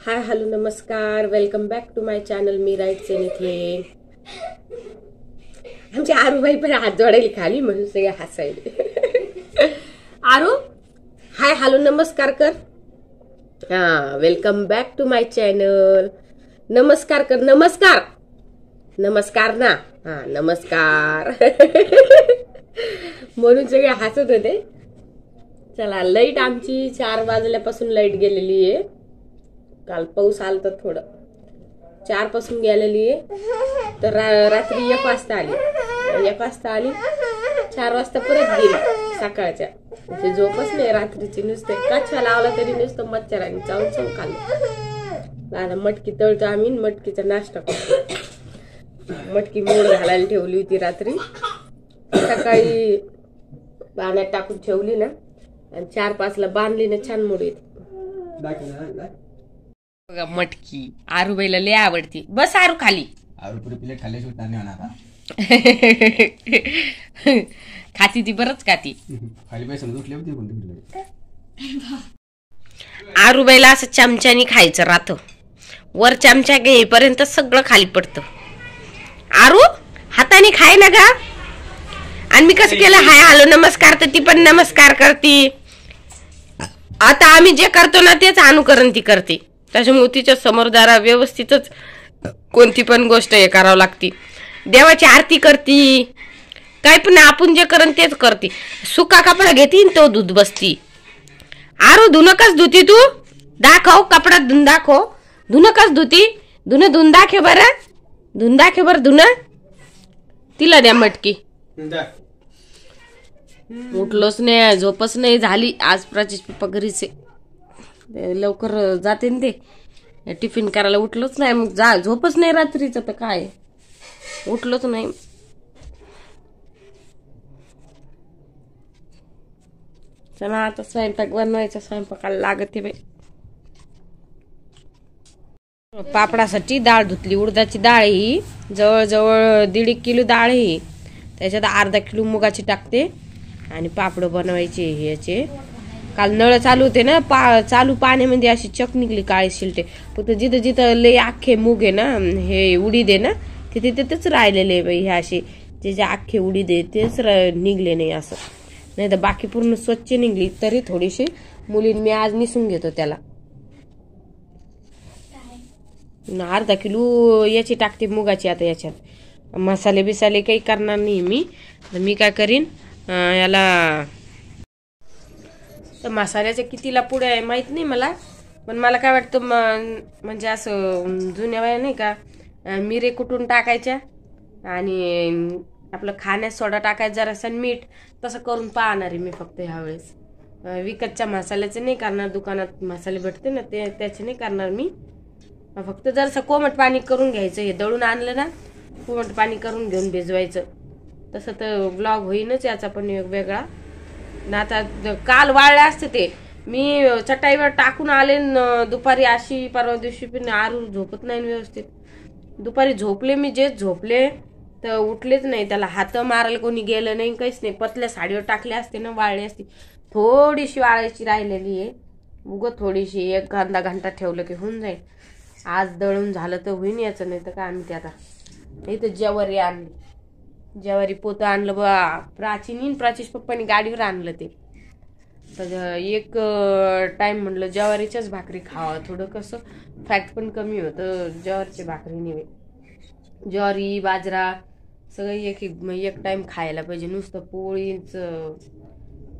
हाय hello नमस्कार, welcome back to my channel. मी राईटसेन इथे. आमची आरूबाई पण हात जोडायला खाली म्हणून सगळे हसायले. आरू हाय हॅलो नमस्कार कर. हा, welcome back to my channel. नमस्कार कर. नमस्कार नमस्कार ना. हा नमस्कार. म्हणून सगळे हसत होते. चला, लाईट आमची 4 वाजल्यापासून लाईट गेलेली आहे. काल पाऊस आला तर थोडं 4 पासून गेलेली आहे. तर रात्री 1 वाजता आली. 1 वाजता आली, 4 वाजता परत गेली सकाळच्या. म्हणजे झोपच नाही रात्रीची. नुसते काचवा लावला तरी नुसतं मच्छरांनी चावून चावून खाल्लं. आता मटकी तळतो आम्ही, मटकीचा नाश्ता करतो. मटकी मोड घालायला ठेवली होती रात्री, सकाळी पाण्यात टाकून ठेवली ना, आणि 4-5 ला बांधली ना, छान मोड येते. बघा मटकी आरूबाईला लय आवडती. बस आरू खाली. आरू पुरी प्लेट खाल्ली सुद्धा नाही होणार. खाती ती बरंच खाती. खाली पैसे उठले होते पण तिकडे. आरूबाईला असं चमच्यानी खायचं राहतं. वर चमचा घेईपर्यंत सगळं खाली पडतं. आरू हाताने खाय ना गा. आणि मी कसं केलं, हाय हॅलो नमस्कार, तर ती पण नमस्कार करते. आता आम्ही जे करतो ना तेच अनुकरण ती करते. त्याच्यामुळे तिच्या समोर जरा व्यवस्थितच कोणती पण गोष्ट हे करावं लागती. देवाची आरती करती, काय पण आपण जे करन तेच करते. सुका कपडा घेती तो दूध बसती. आरू धुणं कस धुती तू? दाखव, कपडा धुन दाखव. धुणं कस धुती? धुणं धुन दाखव बरं. धुन दाखव बरं धुणं. तिला द्या मटकी. उठलोच नाही, झोपच नाही झाली. आज प्राचीच पप्पा घरीच आहे. लवकर जाते ना ते टिफिन करायला. उठलोच नाही, मग झोपच नाही रात्रीचं. तर काय, उठलोच नाही. चला आता स्वयंपाक बनवायचा. स्वयंपाकाला लागते बाई. पापडासाठी डाळ धुतली. उडदाची डाळ ही जवळजवळ 1.5 किलो डाळ ही. त्याच्यात अर्धा किलो मुगाची टाकते आणि पापड बनवायचे ह्याचे. काल नळ चालू होते ना, चालू पाण्यामध्ये अशी चक निघली काळी शिलटे. फक्त जिथं जिथं लय अख्खे मूग आहे ना, हे उडीद आहे ना, तिथे तिथेच राहिलेले बाई. हे असे जे अख्खे उडीद आहे तेच निघले नाही. असं नाही तर बाकी पूर्ण स्वच्छ निघली. तरी थोडीशी मुलींनी मी आज निसून घेतो त्याला. अर्धा किलो याची टाकते मुगाची. आता याच्यात मसाले बिसाले काही करणार नाही मी काय करीन याला. तर मसाल्याच्या कितीला पुढे आहे माहित नाही मला, पण मला काय वाटतं म्हणजे असं जुन्या वया नाही का, मिरे कुटून टाकायच्या आणि आपलं खाण्यात सोडा टाकायचा, जरासं मीठ, तसं करून पाहणार आहे मी फक्त ह्यावेळेस. विकतच्या मसाल्याचे नाही करणार. दुकानात मसाले भेटते ना त्याचे नाही करणार मी. फक्त जरासं कोमट पाणी करून घ्यायचं. हे दळून आणलं ना, कोमट पाणी करून घेऊन भिजवायचं. तसं तर ब्लॉग होईनच याचा पण वेगळा ना. आता काल वाळले असते ते मी चटाईवर टाकून आले दुपारी. अशी परवा दिवशी पण आरू झोपत नाही व्यवस्थित. दुपारी झोपले मी, जे झोपले तर उठलेच नाही. त्याला हात मारायला कोणी गेलं नाही, काहीच नाही. पतल्या साडीवर टाकले असते ना, वाळले असते. थोडीशी वाळायची राहिलेली आहे, उगत थोडीशी. 1 अर्धा घंटा ठेवलं की होऊन जाईल. आज दळून झालं तर होईन याचं, नाही तर काय आणते आता. इथं ज्वारी आणली, ज्वारी पोतं आणलं बा. प्राचीच पप्पानी गाडीवर आणलं ते. तर एक टाइम म्हणलं ज्वारीच्याच भाकरी खावा, थोडं कसं फॅट पण कमी होतं ज्वारीच्या भाकरीने. ज्वारी बाजरा सगळं एक टाइम खायला पाहिजे. नुसतं पोळीच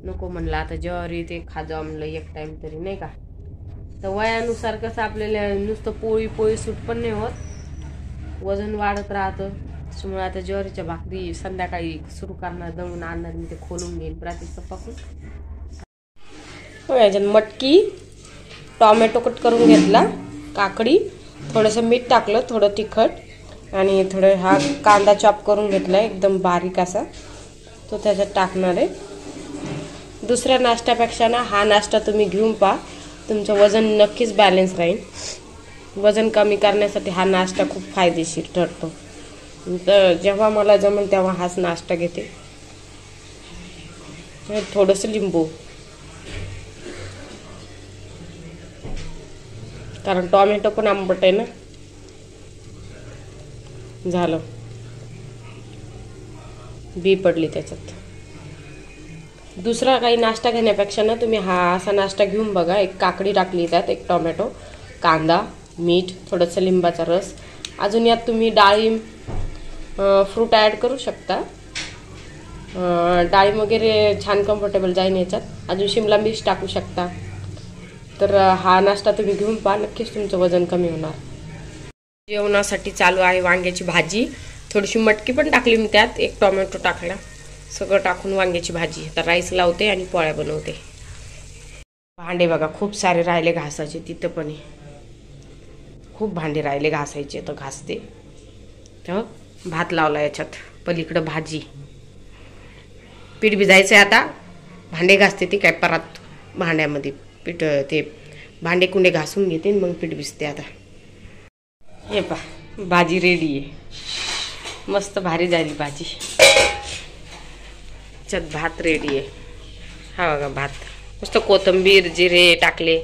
नको म्हणलं. आता ज्वारी ते खाजा म्हणलं 1 टाइम तरी, नाही का. तर वयानुसार कसं आपल्याला नुसतं पोळी सूट पण नाही होत, वजन वाढत राहतं. त्यामुळे आता ज्वारीच्या भाकरी संध्याकाळी सुरू करणार, दळून आणणार मी. ते खोलून घेईल प्राचीच पप्पाकडून. याच्यात मटकी, टोमॅटो कट करून घेतला, काकडी, थोडंसं मीठ टाकलं, थोडं तिखट, आणि थोडं हा कांदा चॉप करून घेतला एकदम बारीक असा, तो त्याच्यात टाकणार आहे. दुसऱ्या नाश्त्यापेक्षा ना हा नाश्ता तुम्ही घेऊन पहा, तुमचं वजन नक्कीच बॅलन्स राहील. वजन कमी करण्यासाठी हा नाश्ता खूप फायदेशीर ठरतो. तर जेव्हा मला जमेल तेव्हा हाच नाश्ता घेते. थोडंसं लिंबू, कारण टोमॅटो पण आंबट आहे ना. झालं, बी पडली त्याच्यात. दुसरा काही नाश्ता घेण्यापेक्षा ना तुम्ही हा असा नाश्ता घेऊन बघा. एक काकडी टाकली त्यात, एक टोमॅटो, कांदा, मीठ, थोडंसं लिंबाचा रस. अजून यात तुम्ही डाळिंब फ्रूट ॲड करू शकता. डाळिंब वगैरे छान कम्फर्टेबल जाईन याच्यात. अजून शिमला मिर्च टाकू शकता. तर हा नाश्ता तुम्ही घेऊन पहा, नक्कीच तुमचं वजन कमी होणार. जेवणासाठी चालू आहे वांग्याची भाजी. थोडीशी मटकी पण टाकली मी त्यात, एक टोमॅटो टाकला. सगळं टाकून वांग्याची भाजी. तर राईस लावते आणि पोळ्या बनवते. भांडे बघा खूप सारे राहिले घासाचे. तिथं पण खूप भांडे राहिले घासायचे, तर घासते. तर भात लावला याच्यात, पलीकडं भाजी. पीठ भिजायचं आहे आता. भांडे घासते ती काय परत भांड्यामध्ये पीठ, ते भांडे कुंडे घासून घेते मग पीठ भिजते आता. हे पहा भाजी रेडी आहे. मस्त भारी झाली भाजी. त्याच्यात भात रेडी आहे. हा बघा भात, मस्त कोथिंबीर जिरे टाकले,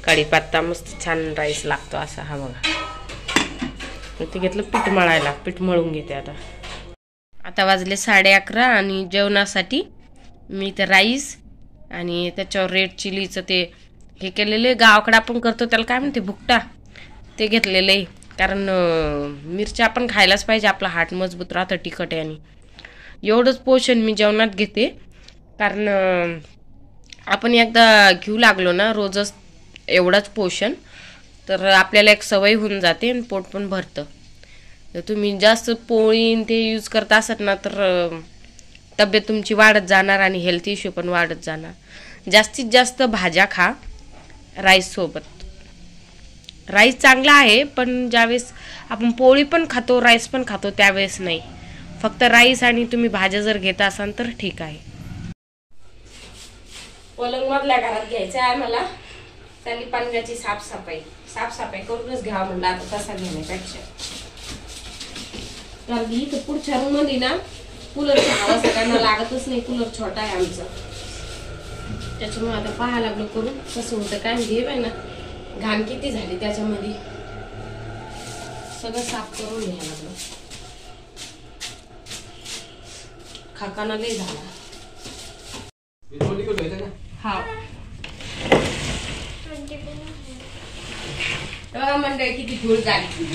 कढीपत्ता, मस्त छान राईस लागतो असा. हा बघा, ते घेतलं पीठ मळायला. पीठ मळून घेते आता. आता वाजले 11:30 आणि जेवणासाठी मी ते राईस आणि त्याच्यावर रेड चिलीचं ते हे केलेले, गावाकडे आपण करतो त्याला काय म्हणते, भुकटा, ते घेतलेलं आहे. कारण मिरच्या आपण खायलाच पाहिजे, आपला हार्ट मजबूत राहतं तिखट आहे. आणि एवढंच पोषण मी जेवणात घेते. कारण आपण एकदा घेऊ लागलो ना रोजच एवढाच पोषण, तर आपल्याला एक सवय होऊन जाते आणि पोट पण भरतं. तर तुम्ही जास्त पोळी ते यूज करता असत ना तर तब्येत तुमची वाढत जाणार आणि हेल्थ इश्यू पण वाढत जाणार. जास्तीत जास्त भाज्या खा राईस सोबत. राईस चांगला आहे, पण ज्यावेळेस आपण पोळी पण खातो राईस पण खातो त्यावेळेस नाही. फक्त राईस आणि तुम्ही भाज्या जर घेता असाल तर ठीक आहे. पलंग मधल्या घरात घ्यायचं आहे मला. त्यांनी पाण्याची साफसफाई करूनच घ्यावं म्हणलं आता, तसा घेण्यापेक्षा. तर इथं पुढच्या रूम मध्ये ना कूलरची हवा सगळ्यांना लागतच नाही. कूलर छोटा आहे आमचा, त्याच्यामुळे आता पाहायला लागलो करून कसं होतं काय. घे बाय ना, घाण किती झाली त्याच्यामध्ये. सगळं साफ करून घ्यायला लागलं. खाकाना लई झाला. हा तेव्हा मंडळी किती धूळ झाली.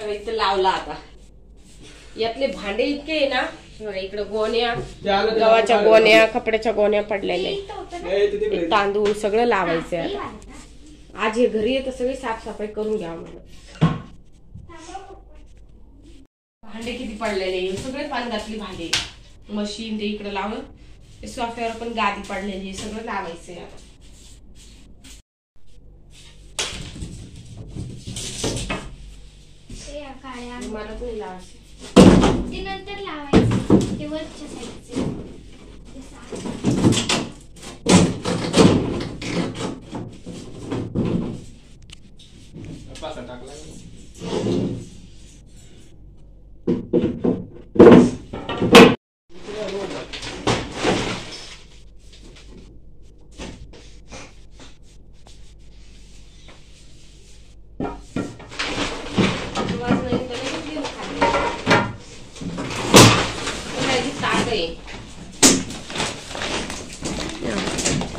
इकडे लावला आता. यातले भांडे इतके आहे ना, इकडे गोण्या, गव्हाच्या गोण्या, कपड्याच्या गोण्या पडलेल्या, तांदूळ सगळं लावायचंय आता. आज हे घरी येतं सगळी साफसफाई करून घ्या म्हणून. भांडे किती पडलेले, सगळे पान घातली भांडे. मशीन ते इकडे लावलं, सोफ्यावर पण गादी पडलेली, सगळं लावायचंय आता. मला पण लावायचं, ते नंतर लावायचं, ते वरच्या साईडचे.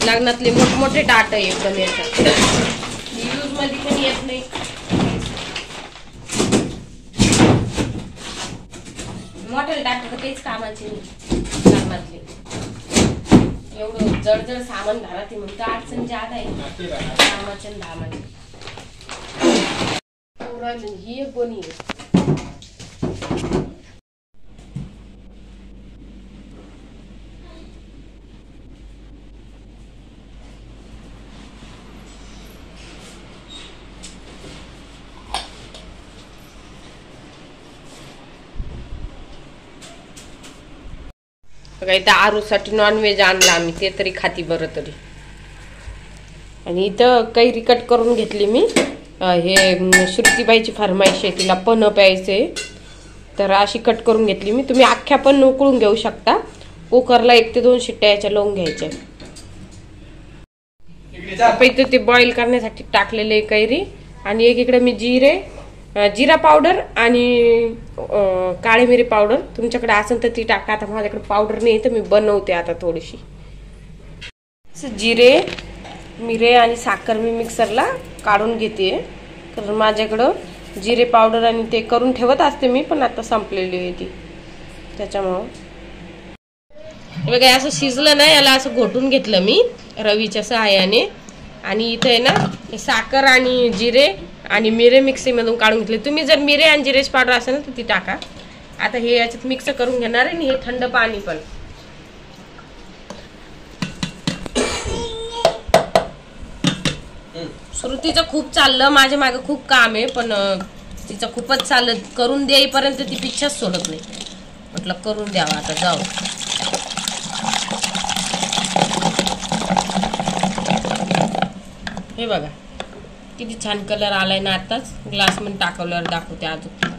लग्नातले मोठमोठे टाट आहे एकदम. याच्यात यूज मध्ये पण येत नाही. मोठे टाट तर काहीच कामाचे नाही लग्नातले. एवढं जड सामान घरात आहे म्हणून अडचण जादा आहे कामाचे धामाचे. ही एक गोणी आहे. काही तर आरूसाठी नॉनव्हेज आणला आम्ही, ते तरी खाती बरं तरी. आणि इथं कैरी कट करून घेतली मी. हे श्रुतीबाईची फरमाईश आहे, तिला पण प्यायचे, तर अशी कट करून घेतली मी. तुम्ही अख्ख्या पण उकळून घेऊ शकता. कुकरला 1 ते 2 शिट्ट्या याच्या लावून घ्यायच्या. इथं ते बॉईल करण्यासाठी टाकलेले कैरी. आणि एक इकडे मी जिरा पावडर आणि काळी मिरी पावडर, तुमच्याकडे असेल तर ती टाका. आता माझ्याकडे पावडर नाही तर मी बनवते आता थोडीशी. जिरे, मिरे आणि साखर मी मिक्सरला काढून घेते, कारण माझ्याकडं जिरे पावडर आणि ते करून ठेवत असते मी, पण आता संपलेली आहे ती, त्याच्यामुळं. बघा असं शिजलं ना, याला असं घोटून घेतलं मी रवीच्या सहाय्याने. आणि इथे आहे ना साखर आणि जिरे आणि मिरे मिक्सीमधून काढून घेतले. तुम्ही जर मिरे आणि जिरेची पावडर असेल ना तर ती टाका. आता हे याच्यात मिक्स करून घेणार आहे. आणि हे थंड पाणी पण. श्रुतीचं खूप चाललं, माझ्या मागे खूप काम आहे, पण तिचं खूपच चाललं. करून देईपर्यंत ती पिच्छाच सोडत नाही. म्हटलं करून द्यावा आता, जाऊ. हे बघा किती छान कलर आलाय ना. आताच ग्लास मध्ये टाकल्यावर दाखवते अजून.